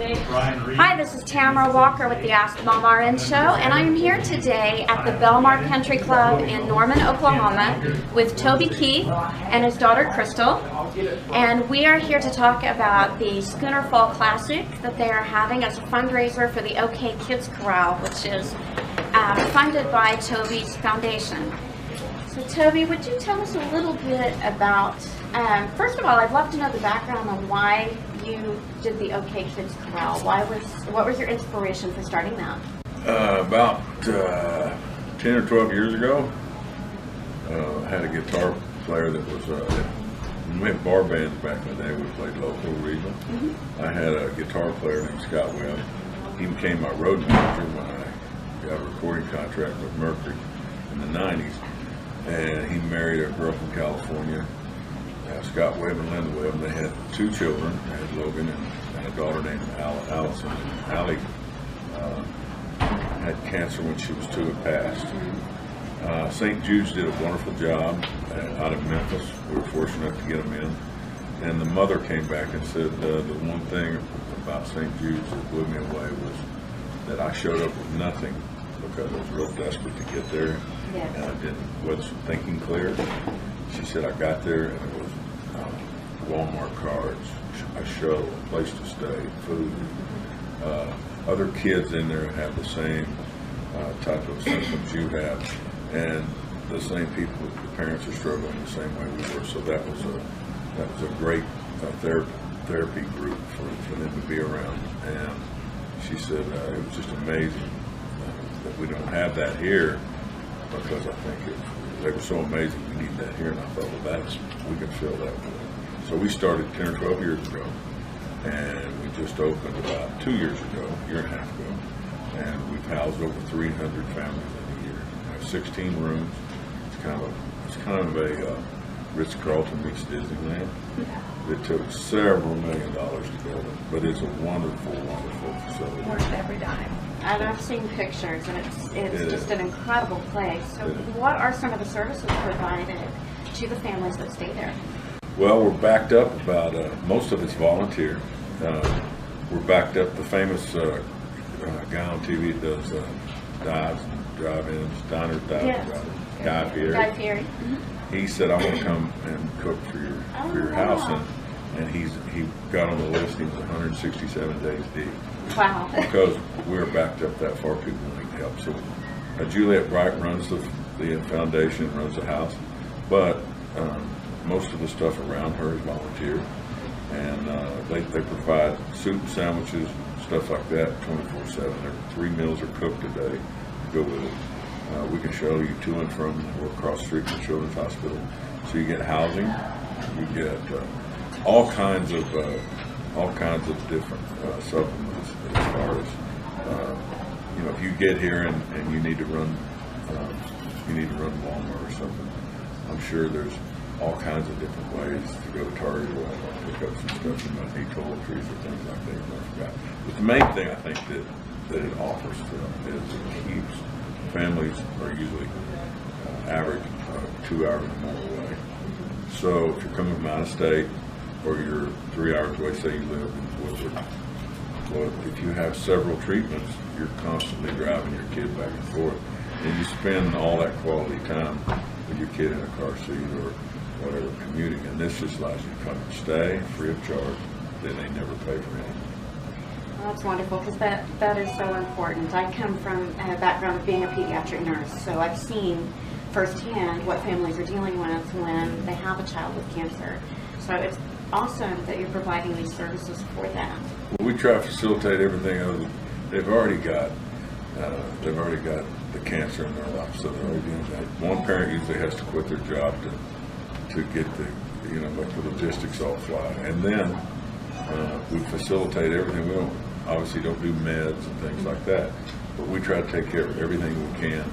Hi, this is Tamara Walker with the Ask MomRN show, and I am here today at the Belmar Country Club in Norman, Oklahoma with Toby Keith and his daughter Krystal. And we are here to talk about the Schooner Fall Classic that they are having as a fundraiser for the OK Kids Korral, which is funded by Toby's Foundation. So Toby, would you tell us a little bit about, first of all, I'd love to know the background on why you did the OK Kids Korral. What was your inspiration for starting that? About 10 or 12 years ago, I had a guitar player that was, we had bar bands back in the day, we played local, regional. I had a guitar player named Scott Webb. He became my road manager when I got a recording contract with Mercury in the 90s. And he married a girl from California, Scott Webb and Linda Webb. They had 2 children. They had Logan and a daughter named Allison. And Allie had cancer when she was 2 and passed. St. Jude's did a wonderful job out of Memphis. We were fortunate enough to get them in. And the mother came back and said the one thing about St. Jude's that blew me away was that I showed up with nothing because I was real desperate to get there. Yes. And I wasn't thinking clear. She said I got there and it was Walmart cards, a shuttle, a place to stay, food. Other kids in there have the same type of symptoms you have, and the same people, the parents are struggling the same way we were. So that was a great therapy group for them to be around. And she said it was just amazing that we don't have that here, because I think they were so amazing. We need that here, and I thought, well, we can fill that void. So we started 10 or 12 years ago, and we just opened about 2 years ago, a year and a half ago, and we've housed over 300 families in a year. We have 16 rooms. It's kind of a Ritz-Carlton meets Disneyland. It took several $1 million to build it, but it's a wonderful, wonderful facility. Worth every dime. And I've seen pictures, and it's just an incredible place. So what are some of the services provided to the families that stay there? Well, we're backed up about, most of it's volunteer. We're backed up, the famous guy on TV that does dives and drive-ins, diners, dives, Yes. Guy Fieri. Guy Fieri. He said, I want to come and cook for your house, and he got on the list. He was 167 days deep. Wow. Because we're backed up that far, people need help. So Juliet Bright runs the foundation, runs the house, but most of the stuff around her is volunteer, and they provide soup, sandwiches, stuff like that 24/7. 3 meals are cooked a day to go with it. We can shuttle you to and from. We're across the street from Children's Hospital, so you get housing, you get all kinds of different supplements as far as if you get here and you need to run Walmart or something. I'm sure there's all kinds of different ways to go to Target or Walmart, pick up some stuff. You might need toiletries or things like that. I forgot. But the main thing I think that it offers to them is it keeps families are usually average 2 hours or more away. So if you're coming from out of state, or you're 3 hours away, say you live in Woodward, well, if you have several treatments, you're constantly driving your kid back and forth, and you spend all that quality time with your kid in a car seat or whatever commuting. And this just allows you to come and stay free of charge. Then they never pay for anything. Well, that's wonderful, because that is so important. I come from a background of being a pediatric nurse, so I've seen firsthand what families are dealing with when they have a child with cancer. So it's awesome that you're providing these services for them. Well, we try to facilitate everything other than they've already got the cancer in their life, so they're already doing that. One parent usually has to quit their job to get like the logistics all fly, and then we facilitate everything. We obviously don't do meds and things like that, but we try to take care of everything we can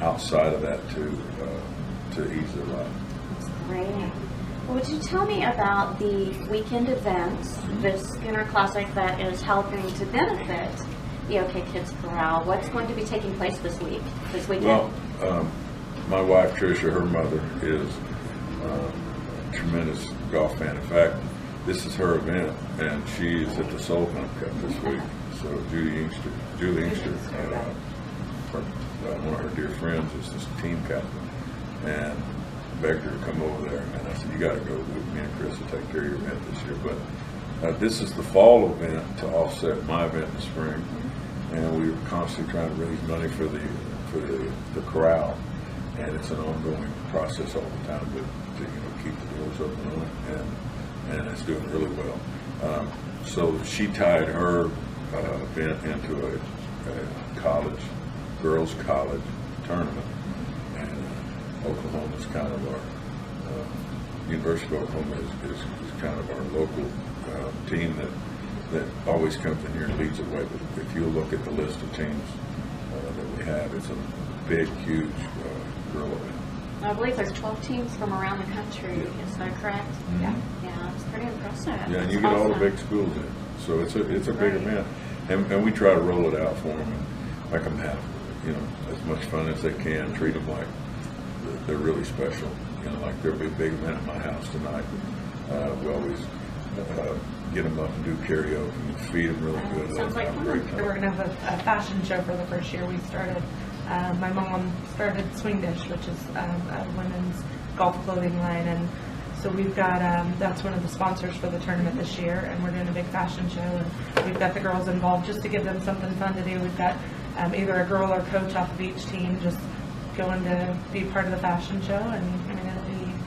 outside of that to ease their life. That's great. Well, would you tell me about the weekend events, the Schooner Classic that is helping to benefit the OK Kids Korral? What's going to be taking place this weekend? Well, my wife Tricia, her mother is a tremendous golf fan. In fact, this is her event, and she is at the Soul Hunt Cup this week. So Julie Inkster, one of her dear friends, is this team captain, and begged her to come over there. And I said, you got to go with me and Chris to take care of your event this year. But this is the fall event to offset my event in the spring, and we were constantly trying to raise money for the Korral, and it's an ongoing process all the time to keep the doors open on it, and it's doing really well. So she tied her event into a girls college tournament, and Oklahoma's kind of our University of Oklahoma is kind of our local team that always comes in here and leads the way. But if you look at the list of teams that we have, it's a big, huge girl event. I believe there's 12 teams from around the country. Is that correct? Mm-hmm. Yeah, it's pretty impressive. Yeah, and you get all the big schools in, so it's a big event, and we try to roll it out for them and make them have as much fun as they can. Treat them like they're really special. Like there'll be a big event at my house tonight. We always get them up and do karaoke and feed them really good. Sounds like fun. We're going to have a fashion show for the first year. We started. My mom started SwingDish, which is a women's golf clothing line, and so we've got that's one of the sponsors for the tournament this year, and we're doing a big fashion show, and we've got the girls involved just to give them something fun to do. We've got either a girl or coach off of each team just going to be part of the fashion show, and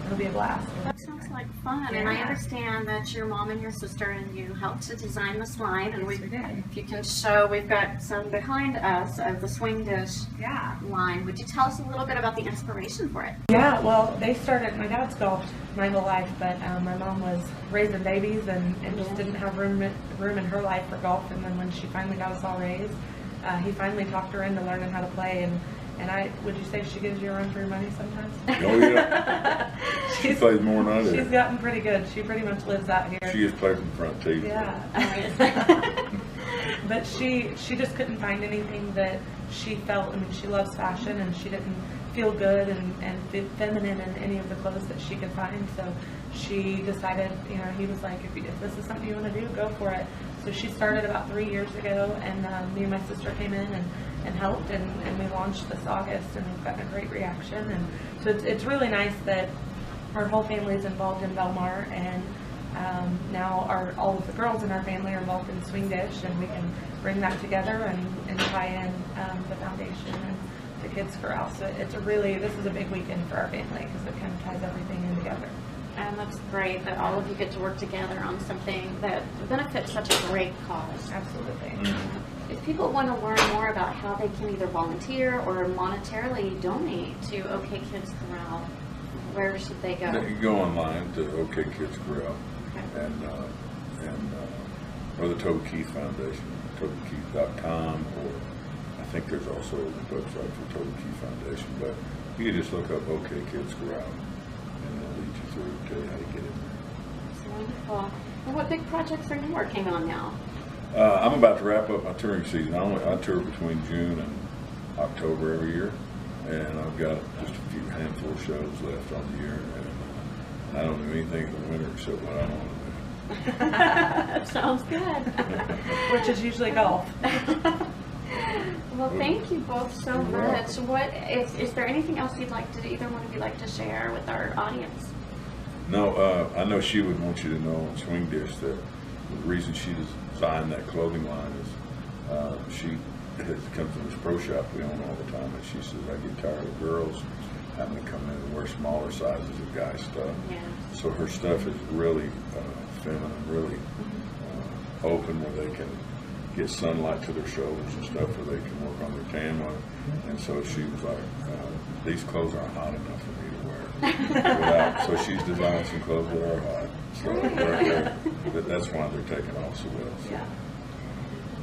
it'll be a blast. That sounds like fun, and I understand that your mom and your sister and you helped to design this line, and we did. If you can show, we've got some behind us of the SwingDish line. Would you tell us a little bit about the inspiration for it? Yeah, well, they started, my dad's golfed my whole life, but my mom was raising babies and just didn't have room in her life for golf, and then when she finally got us all raised, he finally talked her into learning how to play, and would you say she gives you a run for your money sometimes? Oh yeah. She plays more than I do. She's gotten pretty good. She pretty much lives out here. She has played from front tee. Yeah. But she just couldn't find anything that she felt. I mean, she loves fashion, and she didn't feel good and feminine in any of the clothes that she could find. So she decided, he was like, if this is something you want to do, go for it. So she started about 3 years ago, and me and my sister came in and helped, and we launched this August, and we've gotten a great reaction. And so it's really nice that our whole family is involved in Belmar, and now all of the girls in our family are involved in SwingDish, and we can bring that together and tie in the foundation and the kids' Korral. So this is a big weekend for our family because it kind of ties everything in together. And that's great that all of you get to work together on something that benefits such a great cause. Absolutely. If people want to learn more about how they can either volunteer or monetarily donate to OK Kids Korral, where should they go? You can go online to OK Kids Korral, or the Toby Keith Foundation, TobyKeith.com, or I think there's also a website for Toby Keith Foundation, but you can just look up OK Kids Korral, and it'll lead you through to tell you how to get in there. That's wonderful. And what big projects are you working on now? I'm about to wrap up my touring season. I tour between June and October every year, and I've got just a few handful of shows left on the year, and I don't do anything in the winter except what I want to do. That sounds good. Which is usually golf. Well, thank you both so much. What is there anything else either one of you like to share with our audience? No, I know she would want you to know on SwingDish that the reason she designed that clothing line is she comes from this pro shop we own all the time, and she says, I get tired of girls having to come in and wear smaller sizes of guy stuff. Yeah. So her stuff is really feminine, really open, where they can get sunlight to their shoulders and stuff, where they can work on their tan line. And so she was like, these clothes aren't hot enough for me to wear. So she's designed some clothes that are hot. So that's why they're taking off so well. So. Yeah.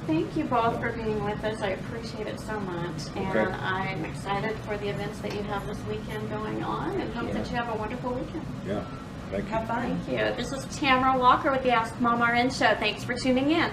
Thank you both for being with us. I appreciate it so much. And I'm excited for the events that you have this weekend going on, and hope that you have a wonderful weekend. Yeah. Thank you. Have fun. Thank you. This is Tamara Walker with the Ask MomRN show. Thanks for tuning in.